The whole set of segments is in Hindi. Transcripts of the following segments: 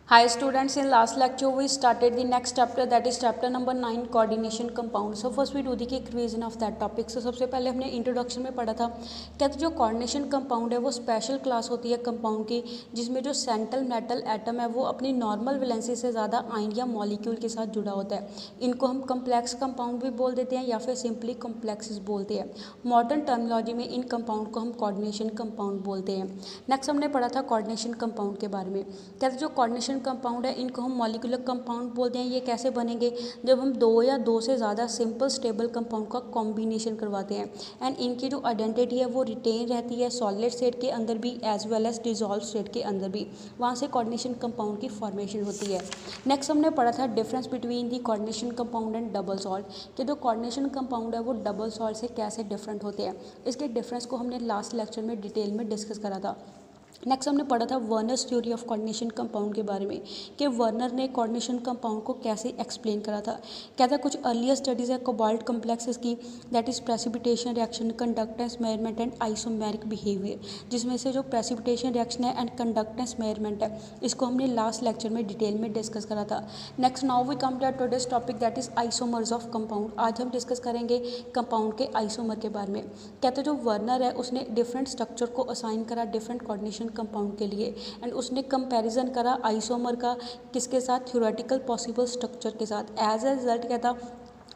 Hi students, in last lecture we started the next chapter, that is chapter number 9 coordination compound. So first we do the quick revision of that topic. So सबसे पहले हमने इंट्रोडक्शन में पढ़ा था कहते जो कोऑर्डिनेशन कंपाउंड है वो स्पेशल क्लास होती है कंपाउंड की, जिसमें जो सेंट्रल मेटल एटम है वो अपनी नॉर्मल वैलेंसी से ज़्यादा आयन या मॉलिक्यूल के साथ जुड़ा होता है। इनको हम कम्प्लेक्स कंपाउंड भी बोल देते हैं या फिर सिंपली कम्प्लेक्सेस बोलते हैं। मॉडर्न टर्मिनोलॉजी में इन कंपाउंड को हम कोऑर्डिनेशन कंपाउंड बोलते हैं। नेक्स्ट हमने पढ़ा था कोऑर्डिनेशन कंपाउंड के बारे में। कहते जो कोऑर्डिनेशन कंपाउंड है इनको हम मॉलिक्यूलर कंपाउंड बोलते हैं। ये कैसे बनेंगे? जब हम दो या दो से ज़्यादा सिंपल स्टेबल कंपाउंड का कॉम्बिनेशन करवाते हैं एंड इनकी जो आइडेंटिटी है वो रिटेन रहती है सॉलिड स्टेट के अंदर भी as well as dissolve state के अंदर भी, वहाँ से कोऑर्डिनेशन कंपाउंड की फॉर्मेशन होती है। नेक्स्ट हमने पढ़ा था difference between the coordination compound and double salt, कि जो कोऑर्डिनेशन कंपाउंड है वो डबल सॉल्ट से कैसे डिफरेंट होते हैं। इसके डिफरेंस को हमने लास्ट लेक्चर में डिटेल में डिस्कस करा था। नेक्स्ट हमने पढ़ा था Werner's theory of coordination compound के बारे में, कि वर्नर ने कोऑर्डिनेशन कंपाउंड को कैसे एक्सप्लेन करा था। क्या था कुछ अर्लियर स्टडीज़ है कोबाल्ट कम्प्लेक्सेस की, that is precipitation reaction, conductance measurement and isomeric behaviour, जिसमें से जो प्रेसिपिटेशन रिएक्शन है एंड कंडक्टेंस मेजरमेंट है इसको हमने लास्ट लेक्चर में डिटेल में डिस्कस करा था। Next now we come to today's topic, that is isomers of compound. आज हम डिस्कस करेंगे कंपाउंड के आइसोमर के बारे में। कहते जो वर्नर है उसने डिफरेंट स्ट्रक्चर को असाइन करा डिफरेंट कोऑर्डिनेशन कंपाउंड के लिए एंड उसने कंपैरिजन करा आइसोमर का किसके साथ, थ्योरेटिकल पॉसिबल स्ट्रक्चर के साथ। एज ए रिजल्ट क्या था,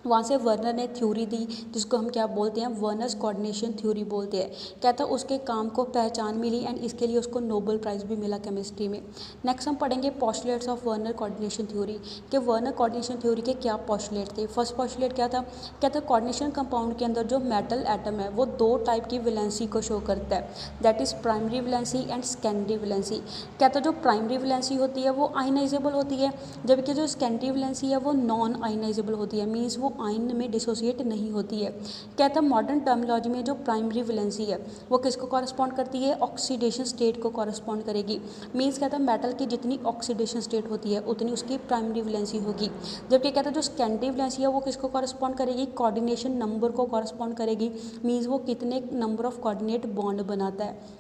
वहाँ से वर्नर ने थ्योरी दी जिसको हम क्या बोलते हैं, वर्नर्स कोऑर्डिनेशन थ्योरी बोलते हैं। क्या था उसके काम को पहचान मिली एंड इसके लिए उसको नोबेल प्राइज़ भी मिला केमिस्ट्री में। नेक्स्ट हम पढ़ेंगे postulates of Werner coordination theory, कि वर्नर कोऑर्डिनेशन थ्योरी के क्या पोस्टुलेट थे। फर्स्ट पोस्टुलेट क्या था, कोऑर्डिनेशन कंपाउंड के अंदर जो मेटल एटम है वो दो टाइप की वैलेंसी को शो करता है, that is primary valency and secondary valency. जो प्राइमरी वैलेंसी होती है वो आयनाइजेबल होती है, जबकि जो सेकेंडरी वैलेंसी है वो नॉन आयनाइजेबल होती है, मीन्स वो आयन में डिसोसिएट नहीं होती है। मॉडर्न टर्मिनोलॉजी में जो प्राइमरी वैलेंसी है वो किसको कॉरस्पॉन्ड करती है, ऑक्सीडेशन स्टेट को कॉरस्पॉन्ड करेगी। मीन्स मेटल की जितनी ऑक्सीडेशन स्टेट होती है उतनी उसकी प्राइमरी वैलेंसी होगी। जबकि जो सेकेंडरी वैलेंसी है वो किसको कॉरस्पॉन्ड करेगी, कोऑर्डिनेशन नंबर को कॉरस्पॉन्ड करेगी। मीन्स वो कितने नंबर ऑफ कोऑर्डिनेट बॉन्ड बनाता है।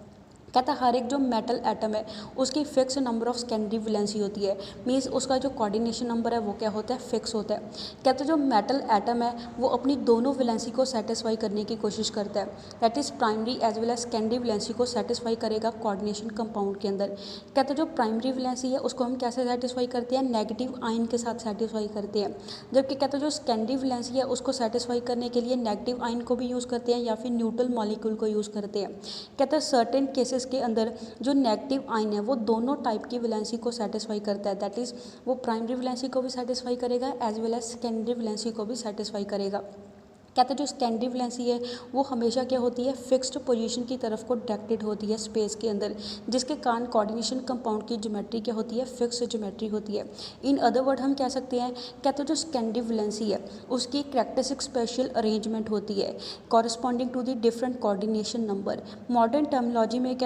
हर एक जो मेटल एटम है उसकी fix number of secondary valency होती है, मीन्स उसका जो कोऑर्डिनेशन नंबर है वो क्या होता है, फिक्स होता है। जो मेटल एटम है वो अपनी दोनों वैलेंसी को सेटिस्फाई करने की कोशिश करता है, that is primary as well as secondary valency को सेटिस्फाई करेगा कोऑर्डिनेशन कंपाउंड के अंदर। जो प्राइमरी वैलेंसी है उसको हम कैसे सेटिस्फाई करते हैं, नेगेटिव आयन के साथ सेटिस्फाई करते हैं। जबकि जो सेकेंडरी वैलेंसी है उसको सेटिस्फाई करने के लिए नेगेटिव आयन को भी यूज़ करते हैं या फिर न्यूट्रल मॉलिक्यूल को यूज़ करते हैं। सर्टेन केसेस के अंदर जो नेगेटिव आयन है वो दोनों टाइप की वैलेंसी को सेटिस्फाई करता है, दैट इज़ वो प्राइमरी वैलेंसी को भी सेटिस्फाई करेगा as well as secondary valency को भी सेटिस्फाई करेगा। जो सेकेंडरी वैलेंसी है वो हमेशा क्या होती है, फिक्स्ड पोजीशन की तरफ को डायरेक्टेड होती है स्पेस के अंदर, जिसके कारण कोऑर्डिनेशन कंपाउंड की ज्योमेट्री क्या होती है, फिक्स्ड ज्योमेट्री होती है। इन अदर वर्ड हम कह सकते हैं जो सेकेंडरी वैलेंसी है उसकी कैरेक्टरिस्टिक स्पेशल अरेंजमेंट होती है corresponding to the different coordination number. Modern terminology में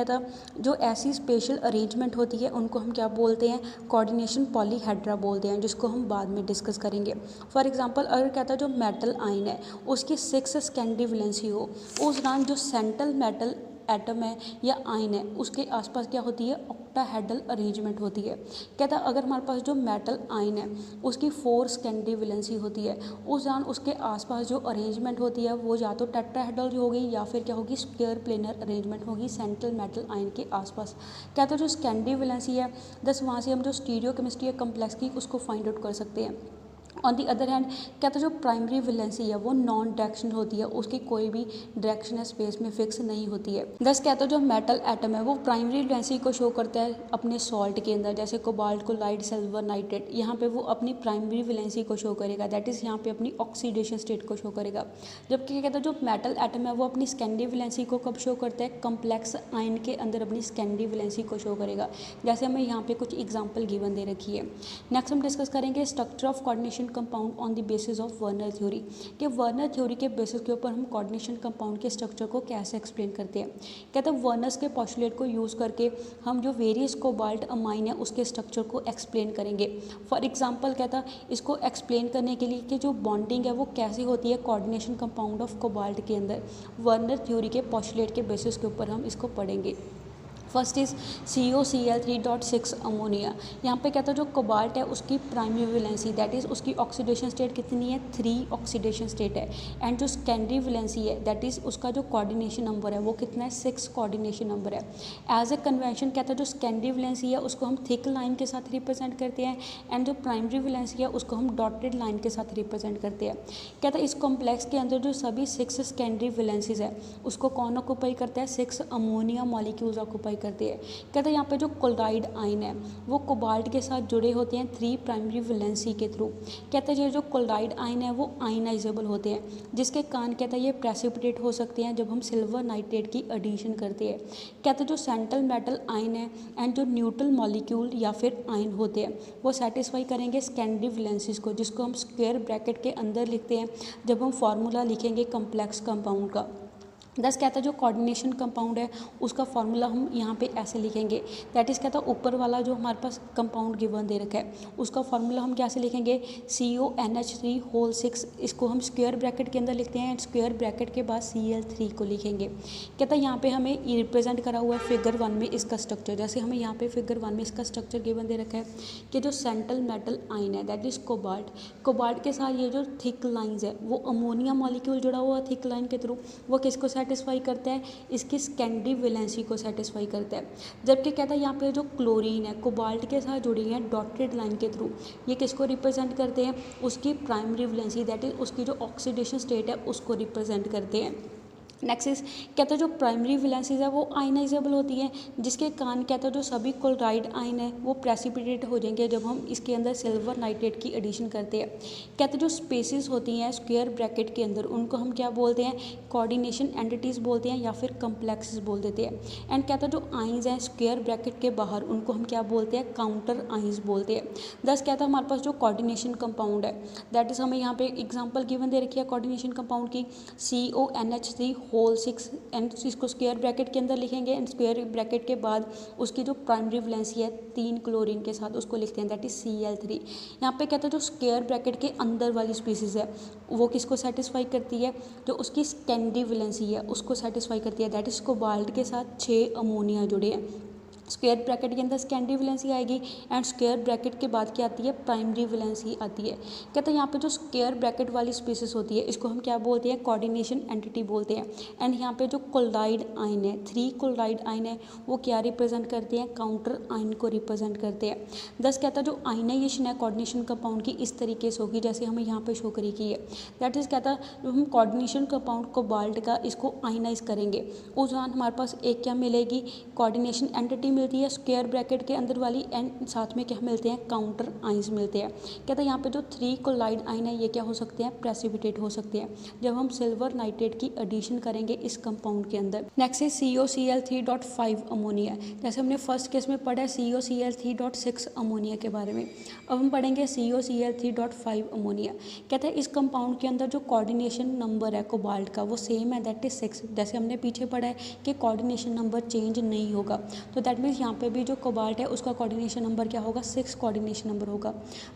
जो ऐसी स्पेशल अरेंजमेंट होती है उनको हम क्या बोलते हैं, कोऑर्डिनेशन पॉलीहेड्रा बोलते हैं, जिसको हम बाद में डिस्कस करेंगे। फॉर एग्जांपल अगर जो मेटल आयन है उसकी 6 सेकेंडरी वैलेंसी हो, उस दौरान जो सेंट्रल मेटल एटम है या आयन है उसके आसपास क्या होती है, ऑक्टाहेड्रल अरेंजमेंट होती है। अगर हमारे पास जो मेटल आयन है उसकी 4 सेकेंडरी वैलेंसी होती है, उस दौरान उसके आसपास जो अरेंजमेंट होती है वो या तो टेट्राहेड्रल होगी या फिर क्या होगी, स्क्वायर प्लेनर अरेंजमेंट होगी सेंट्रल मेटल आयन के आसपास। जो सेकेंडरी वैलेंसी है वहाँ से हम जो स्टीरियो केमिस्ट्री कम्प्लेक्स की उसको फाइंड आउट कर सकते हैं। ऑन दी अदर हैंड जो प्राइमरी वैलेंसी है वो नॉन डायरेक्शन होती है, उसकी कोई भी डायरेक्शन है स्पेस में फिक्स नहीं होती है। दस जो मेटल एटम है वो प्राइमरी वैलेंसी को शो करता है अपने सॉल्ट के अंदर, जैसे कोबाल्ट क्लोराइड, सिल्वर नाइट्रेट, यहाँ पे वो अपनी प्राइमरी वैलेंसी को शो करेगा, दैट इज़ यहाँ पे अपनी ऑक्सीडेशन स्टेट को शो करेगा। जबकि जो मेटल एटम है वो अपनी सेकेंडरी वैलेंसी को कब शो करता है, कम्प्लेक्स आयन के अंदर अपनी सेकेंडरी वैलेंसी को शो करेगा, जैसे हमें यहाँ पे कुछ एग्जाम्पल गिवन दे रखी है। नेक्स्ट हम डिस्कस करेंगे structure of coordination compound on the basis of Werner theory, कि वर्नर थ्योरी के बेसिस के ऊपर हम कोऑर्डिनेशन कंपाउंड के स्ट्रक्चर को कैसे एक्सप्लेन करते हैं। वर्नर्स के पोस्टुलेट को यूज़ करके हम जो वेरियस कोबाल्ट अमाइन है उसके स्ट्रक्चर को एक्सप्लेन करेंगे। फॉर एग्जांपल इसको एक्सप्लेन करने के लिए कि जो बॉन्डिंग है वो कैसे होती है कोऑर्डिनेशन कंपाउंड ऑफ कोबाल्ट के अंदर, वर्नर थ्योरी के पोस्टुलेट के बेसिस के ऊपर हम इसको पढ़ेंगे। First is COCl3.6 ammonia. यहाँ पे क्या था, जो कोबाल्ट है उसकी प्राइमरी वैलेंसी दैट इज़ उसकी ऑक्सीडेशन स्टेट कितनी है, 3 ऑक्सीडेशन स्टेट है। एंड जो सेकेंडरी वैलेंसी है दैट इज़ उसका जो कोऑर्डिनेशन नंबर है वो कितना है, 6 कोऑर्डिनेशन नंबर है। एज ए कन्वेंशन क्या था, जो सेकेंडरी वैलेंसी है उसको हम थिक लाइन के साथ रिप्रेजेंट करते हैं एंड जो प्राइमरी वैलेंसी है उसको हम डॉटेड लाइन के साथ रिप्रेजेंट करते हैं। क्या था, इस कॉम्प्लेक्स के अंदर जो सभी 6 सेकेंडरी वैलेंसीज है उसको कौन ऑक्यूपाई करता है, 6 अमोनिया मॉलिक्यूल्स ऑक्यूपाई करते हैं। कहते हैं यहाँ पे जो क्लोराइड आयन है वो कोबाल्ट के साथ जुड़े होते हैं 3 प्राइमरी वैलेंसी के थ्रू। कहते हैं ये जो क्लोराइड आयन है वो आयनाइजेबल होते हैं, जिसके कारण कहता है ये प्रेसिपिटेट हो सकते हैं जब हम सिल्वर नाइट्रेट की एडिशन करते हैं। कहते हैं जो सेंट्रल मेटल आयन है एंड जो न्यूट्रल मॉलिक्यूल या फिर आयन होते हैं वो सेटिस्फाई करेंगे सेकेंडरी वैलेंसीज को, जिसको हम स्क्वायर ब्रैकेट के अंदर लिखते हैं जब हम फार्मूला लिखेंगे कम्प्लेक्स कंपाउंड का। दस कहता है जो कोऑर्डिनेशन कंपाउंड है उसका फार्मूला हम यहाँ पे ऐसे लिखेंगे, दैट इज़ कहता है ऊपर वाला जो हमारे पास कंपाउंड गिवन दे रखा है उसका फार्मूला हम कैसे लिखेंगे, CONH3 इसको हम स्क्वायर ब्रैकेट के अंदर लिखते हैं एंड स्क्वायर ब्रैकेट के बाद Cl3 को लिखेंगे। कहता है यहाँ पे हमें रिप्रेजेंट करा हुआ है फिगर 1 में इसका स्ट्रक्चर, जैसे हमें यहाँ पे फिगर 1 में इसका स्ट्रक्चर गिवन दे रखा है कि जो सेंट्रल मेटल आयन है दैट इज़ कोबाल्ट के साथ ये जो थिक लाइंस है वो अमोनिया मॉलिक्यूल जुड़ा हुआ है थिक लाइन के थ्रू, वो किसको सेटिस्फाई करता है, इसकी सेकेंडरी वैलेंसी को सेटिस्फाई करता है। जबकि कहता है यहाँ पे जो क्लोरीन है कोबाल्ट के साथ जुड़ी है डॉटेड लाइन के थ्रू, ये किसको रिप्रेजेंट करते हैं, उसकी प्राइमरी वैलेंसी दैट इज उसकी जो ऑक्सीडेशन स्टेट है उसको रिप्रेजेंट करते हैं। नेक्स्ट इज कहता है जो प्राइमरी वैलेंसीज है वो आयनाइजेबल होती है, जिसके कारण कहता है जो सभी क्लोराइड आयन है वो प्रेसिपिटेट हो जाएंगे जब हम इसके अंदर सिल्वर नाइट्रेट की एडिशन करते हैं। कहते हैं जो स्पेसिस होती हैं स्क्वायर ब्रैकेट के अंदर उनको हम क्या बोलते हैं, कोऑर्डिनेशन एंटिटीज़ बोलते हैं या फिर कम्प्लेक्सेस बोल देते हैं। एंड कहता है जो आइंस हैं स्क्वायर ब्रैकेट के बाहर उनको हम क्या बोलते हैं, काउंटर आइंस बोलते हैं। दस कहता है हमारे पास जो कोऑर्डिनेशन कंपाउंड है दैट इज़ हमें यहाँ पे एग्जांपल गिवन दे रखी है कोऑर्डिनेशन कंपाउंड की CONH3 एंड इसको स्क्वायर ब्रैकेट के अंदर लिखेंगे एंड स्क्वायर ब्रैकेट के बाद उसकी जो प्राइमरी वैलेंसी है 3 क्लोरीन के साथ उसको लिखते हैं दैट इज Cl3। यहाँ पे कहते हैं जो स्क्वायर ब्रैकेट के अंदर वाली स्पीसीज है वो किसको सेटिस्फाई करती है, जो उसकी सेकेंडरी वैलेंसी है उसको सेटिस्फाई करती है दैट इज कोबाल्ट के साथ 6 अमोनिया जुड़े हैं। स्क्वायर ब्रैकेट के अंदर सेकेंडरी वैलेंसी आएगी एंड स्क्वायर ब्रैकेट के बाद क्या आती है, प्राइमरी वैलेंसी आती है। कहते हैं यहाँ पे जो स्क्वायर ब्रैकेट वाली स्पीसीज होती है इसको हम क्या बोलते हैं, कोऑर्डिनेशन एंटिटी बोलते हैं। एंड यहाँ पे जो क्लोराइड आयन है 3 क्लोराइड आयन है वो क्या रिप्रेजेंट करते हैं, काउंटर आयन को रिप्रेजेंट करते हैं। दस कहता है जो आयनाइजेशन है कोऑर्डिनेशन कंपाउंड की इस तरीके से होगी जैसे हमें यहाँ पे शो करी की है, दैट इज कहता है जो हम कोऑर्डिनेशन कंपाउंड कोबाल्ट का इसको आयनाइज करेंगे उस दौरान हमारे पास एक क्या मिलेगी, कोऑर्डिनेशन एंटिटी मिलती है स्क्वायर ब्रैकेट के अंदर वाली एंड साथ में क्या मिलते हैं, काउंटर आइंस मिलते हैं। कहते हैं यहाँ पे जो 3 क्लोराइड आयन है ये क्या हो सकते हैं, प्रेसिपिटेट हो सकते हैं जब हम सिल्वर नाइट्रेट की एडिशन करेंगे इस कंपाउंड के अंदर। नेक्स्ट है COCl3.5 अमोनिया। जैसे हमने फर्स्ट केस में पढ़ा है COCl3.6 अमोनिया के बारे में, अब हम पढ़ेंगे COCl3.5 अमोनिया। कहते हैं इस कंपाउंड के अंदर जो कोऑर्डिनेशन नंबर है कोबाल्ट का वो सेम है दैट इज 6। जैसे हमने पीछे पढ़ा है कि कोऑर्डिनेशन नंबर चेंज नहीं होगा, तो दैट मीन्स यहाँ पे भी जो कोबाल्ट है उसका कोऑर्डिनेशन नंबर क्या होगा, 6 कोऑर्डिनेशन नंबर होगा।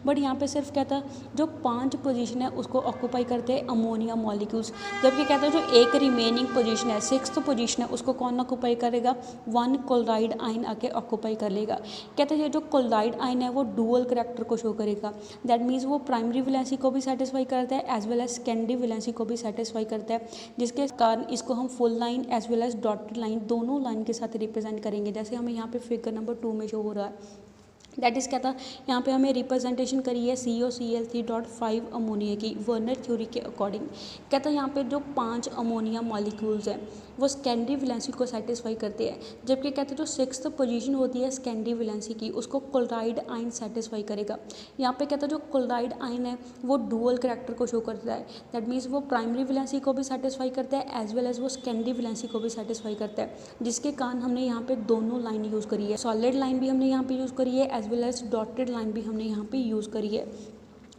बट यहाँ पे सिर्फ कहता है जो 5 पोजीशन है उसको ऑक्यूपाई करते हैं अमोनिया मॉलिक्यूल्स, जबकि कहता है जो एक रिमेनिंग पोजीशन है 6th पोजीशन है उसको कौन ऑक्यूपाई करेगा, 1 क्लोराइड आयन आके ऑक्यूपाई कर लेगा। कहते हैं जो क्लोराइड आयन है वो डुअल करैक्टर को शो करेगा, दैट मीन्स वो प्राइमरी वैलेंसी को भी सेटिस्फाई करता है as well as secondary valency को भी सेटिस्फाई करता है, जिसके कारण इसको हम full line as well as dotted line दोनों लाइन के साथ रिप्रेजेंट करेंगे। जैसे हमें यहाँ पे फिगर नंबर 2 में शो हो रहा है दैट इज़ कहता यहाँ पे हमें रिप्रेजेंटेशन करी है COCl3.5 अमोनिया की वर्नर थ्योरी के अकॉर्डिंग। कहता है यहाँ पे जो 5 अमोनिया मॉलिक्यूल्स हैं वो सेकेंडरी वैलेंसी को सेटिस्फाई करते हैं, जबकि कहते हैं जो 6th पोजीशन होती है सेकेंडरी वैलेंसी की उसको क्लोराइड आयन सेटिस्फाई करेगा। यहाँ पे कहता है जो क्लोराइड आयन है वो डुअल करैक्टर को शो करता है, दैट मीन्स वो प्राइमरी वैलेंसी को भी सेटिस्फाई करता है एज वेल एज वो सेकेंडरी वैलेंसी को भी सेटिस्फाई करता है, जिसके कारण हमने यहाँ पे दोनों लाइन यूज़ करी है, सॉलिड लाइन भी हमने यहाँ पे यूज़ करी है as well as dotted line भी हमने यहाँ पे यूज़ करी है।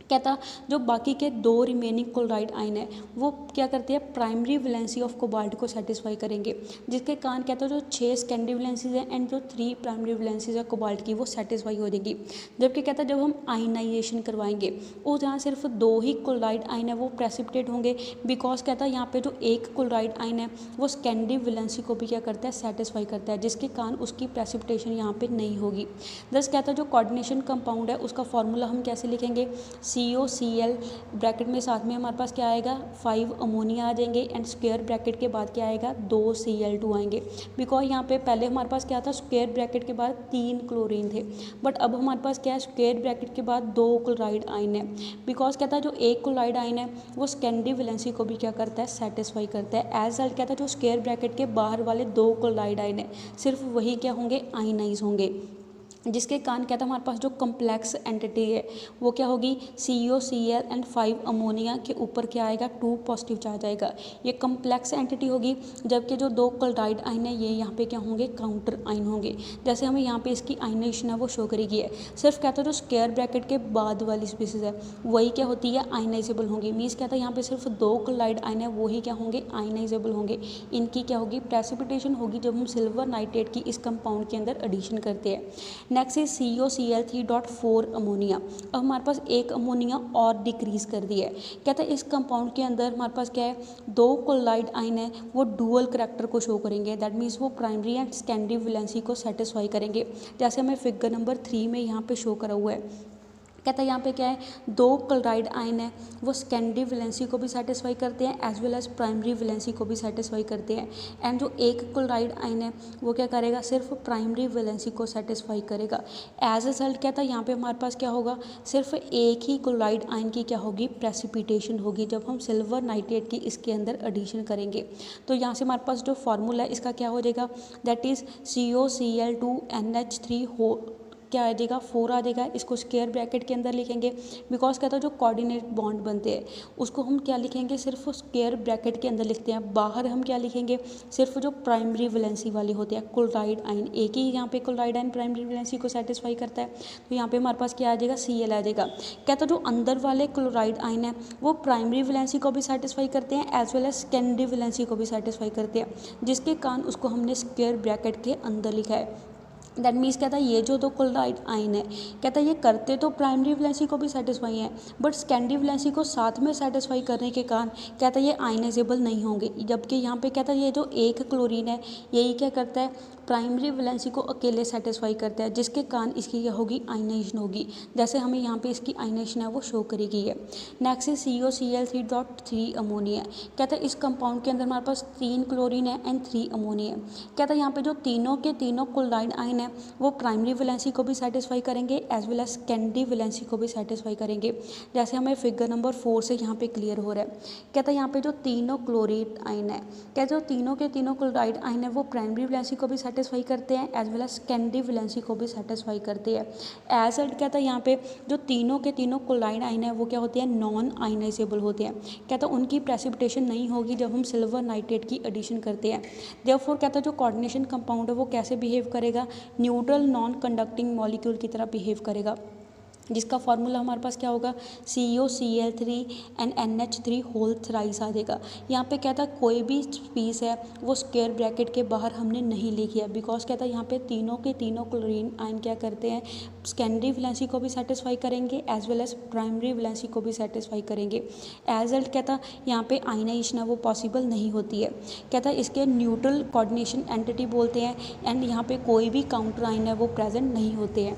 कहता जो बाकी के 2 रिमेनिंग क्लोराइड आयन है वो क्या करते हैं, प्राइमरी वैलेंसी ऑफ कोबाल्ट को सेटिस्फाई करेंगे, जिसके कारण कहता है जो 6 सेकेंडरी वैलेंसीज हैं एंड जो 3 प्राइमरी वैलेंसीज है कोबाल्ट की वो सेटिस्फाई हो जाएगी। जबकि कहता है जब हम आयनाइजेशन करवाएंगे वो जहाँ सिर्फ 2 ही क्लोराइड आयन है वो प्रेसिपिटेट होंगे, बिकॉज कहता है यहाँ पे जो एक क्लोराइड आयन है वो सेकेंडरी वैलेंसी को भी क्या करता है, सेटिस्फाई करता है, जिसके कारण उसकी प्रेसिपिटेशन यहाँ पे नहीं होगी। दस कहता है जो कोऑर्डिनेशन कंपाउंड है उसका फॉर्मूला हम कैसे लिखेंगे, COCl ब्रैकेट में साथ में हमारे पास क्या आएगा, 5 अमोनिया आ जाएंगे एंड स्क्वायर ब्रैकेट के बाद क्या आएगा, 2 Cl2 आएंगे। बिकॉज यहाँ पे पहले हमारे पास क्या था, स्क्वायर ब्रैकेट के बाद 3 क्लोरीन थे, बट अब हमारे पास क्या है, स्क्वायर ब्रैकेट के बाद 2 क्लोराइड आयन है। बिकॉज कहता है जो एक क्लोराइड आयन है वो सेकेंडरी वैलेंसी को भी क्या करता है, सेटिस्फाई करता है। एज रिजल्ट कहता है जो स्क्वायर ब्रैकेट के बाहर वाले 2 क्लोराइड आयन है सिर्फ वही क्या होंगे, आयनाइज होंगे, जिसके कारण कहता है हमारे पास जो कम्प्लेक्स एंटिटी है वो क्या होगी, COCl एंड 5 अमोनिया के ऊपर क्या आएगा, 2 पॉजिटिव चार्ज आएगा, ये कम्प्लेक्स एंटिटी होगी। जबकि जो 2 क्लोराइड आयन है ये यहाँ पे क्या होंगे, काउंटर आयन होंगे, जैसे हमें यहाँ पे इसकी आयनाइजेशन है वो शो करेगी है। सिर्फ कहता है जो स्क्वायर ब्रैकेट के बाद वाली स्पीसीज है वही क्या होती है, आयनाइजेबल होंगी। मीन्स कहता है यहाँ पे सिर्फ 2 क्लोराइड आयन है वही क्या होंगे, आयनाइजेबल होंगे, इनकी क्या होगी, प्रेसिपिटेशन होगी जब हम सिल्वर नाइट्रेट की इस कंपाउंड के अंदर एडिशन करते हैं। Next is COCl3.4 ammonia. अब हमारे पास एक अमोनिया और डिक्रीज कर दिया है। कहता है इस कंपाउंड के अंदर हमारे पास क्या है, 2 क्लोराइड आयन है वो डुअल करैक्टर को शो करेंगे, दैट मीन्स वो प्राइमरी एंड सेकेंडरी वैलेंसी को सेटिस्फाई करेंगे, जैसे हमें फिगर नंबर 3 में यहाँ पे शो करा हुआ है। कहता है यहाँ पे क्या है, 2 क्लोराइड आयन है वो सेकेंडरी वैलेंसी को भी सेटिस्फाई करते हैं as well as primary valency को भी सेटिस्फाई करते हैं, एंड जो एक क्लोराइड आयन है वो क्या करेगा, सिर्फ प्राइमरी वैलेंसी को सेटिस्फाई करेगा। एज अ रिजल्ट कहता है यहाँ पे हमारे पास क्या होगा, सिर्फ एक ही क्लोराइड आयन की क्या होगी, प्रेसिपिटेशन होगी जब हम सिल्वर नाइट्रेट की इसके अंदर एडिशन करेंगे। तो यहाँ से हमारे पास जो फार्मूला है इसका क्या हो जाएगा, दैट इज़ COCl2NH3 क्या आ जाएगा, 4 आ जाएगा। इसको स्क्वायर ब्रैकेट के अंदर लिखेंगे, बिकॉज कहता है जो कोऑर्डिनेट बॉन्ड बनते हैं उसको हम क्या लिखेंगे, सिर्फ स्क्वायर ब्रैकेट के अंदर लिखते हैं, बाहर हम क्या लिखेंगे, सिर्फ जो प्राइमरी वैलेंसी वाले होते हैं क्लोराइड आयन, एक ही यहाँ पे क्लोराइड आयन प्राइमरी वैलेंसी को सेटिस्फाई करता है, तो यहाँ पे हमारे पास क्या आ जाएगा, Cl आ जाएगा। कहता है जो अंदर वाले क्लोराइड आयन है वो प्राइमरी वैलेंसी को भी सेटिस्फाई करते हैं as well as secondary valency को भी सेटिस्फाई करते हैं, जिसके कारण उसको हमने स्क्वायर ब्रैकेट के अंदर लिखा है। दैट मीन्स कहता है ये जो 2 क्लोराइड आयन है कहता है ये करते तो प्राइमरी वैलेंसी को भी सेटिस्फाई है, बट सेकेंडरी वैलेंसी को साथ में सेटिस्फाई करने के कारण कहता है ये आयनाइजेबल नहीं होंगे। जबकि यहाँ पे कहता है ये जो एक क्लोरीन है यही क्या करता है, प्राइमरी वैलेंसी को अकेले सेटिस्फाई करता है, जिसके कारण इसकी क्या होगी, आयनाइजेशन होगी, जैसे हमें यहाँ पे इसकी आयनाइजेशन है वो शो करेगी है। Next is COCl3.3 ammonia. कहता है इस कंपाउंड के अंदर हमारे पास 3 क्लोरीन है एंड 3 अमोनिया है। कहता है यहाँ पे जो तीनों के तीनों क्लोराइड आयन है वो प्राइमरी वैलेंसी को भी सेटिस्फाई करेंगे as well as secondary valency को भी सेटिस्फाई करेंगे, जैसे हमें फिगर नंबर 4 से यहाँ पे क्लियर हो रहा है। कहता है यहाँ पे जो तीनों क्लोराइड आयन है, कहता है जो तीनों के तीनों क्लोराइड आयन है वो प्राइमरी वैलेंसी को भी सेटिस्फाई करते हैं as well as secondary valency को भी सेटिस्फाई करते हैं। एज एल्ट कहता है यहाँ पे जो तीनों के तीनों क्लोराइड आयन है वो क्या होते हैं, नॉन आयनाइजेबल होते हैं। कहता है उनकी प्रेसिपिटेशन नहीं होगी जब हम सिल्वर नाइट्रेट की एडिशन करते हैं। देयरफॉर कहता है जो कोऑर्डिनेशन कंपाउंड है वो कैसे बिहेव करेगा, न्यूट्रल नॉन कंडक्टिंग मॉलिक्यूल की तरह बिहेव करेगा, जिसका फार्मूला हमारे पास क्या होगा, COCl3 and NH3 whole thrice आ जाएगा। यहाँ पे कहता है कोई भी पीस है वो स्क्वायर ब्रैकेट के बाहर हमने नहीं लिखी है, बिकॉज कहता है यहाँ पे तीनों के तीनों क्लोरीन आयन क्या करते हैं, सेकेंडरी वैलेंसी को भी सेटिस्फाई करेंगे as well as primary valency को भी सेटिस्फाई करेंगे। एज रिजल्ट कहता है यहाँ पे आयनाइजेशन है वो पॉसिबल नहीं होती है। कहता है इसके न्यूट्रल कोऑर्डिनेशन एंटिटी बोलते हैं एंड यहाँ पे कोई भी काउंटर आयन है वो प्रेजेंट नहीं होते हैं।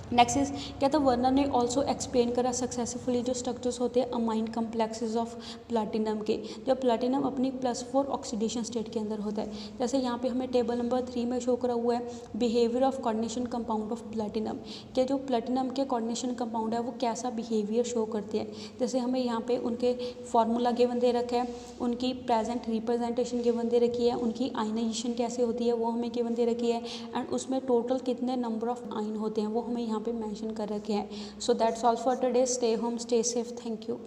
नेक्स्ट इज कहता है वर्नर ने ऑल्सो एक्सप्लेन करा सक्सेसफुली जो स्ट्रक्चर्स होते हैं अमाइन कम्प्लेक्सेस ऑफ प्लैटिनम के, जब प्लैटिनम अपनी +4 ऑक्सीडेशन स्टेट के अंदर होता है। जैसे यहाँ पे हमें टेबल नंबर 3 में शो करा हुआ है behaviour of coordination compound of platinum, के जो प्लैटिनम के कोऑर्डिनेशन कंपाउंड है वो कैसा बिहेवियर शो करते हैं। जैसे हमें यहाँ पे उनके फार्मूला गिवन दे रखा है, उनकी प्रेजेंट रिप्रेजेंटेशन गिवन दे रखी है, उनकी आयनाइजेशन कैसे होती है वो हमें गिवन दे रखी है, एंड उसमें टोटल कितने नंबर ऑफ आयन होते हैं वो हमें यहाँ पे मेंशन कर रखे हैं। So that's all for today. Stay home, stay safe, thank you.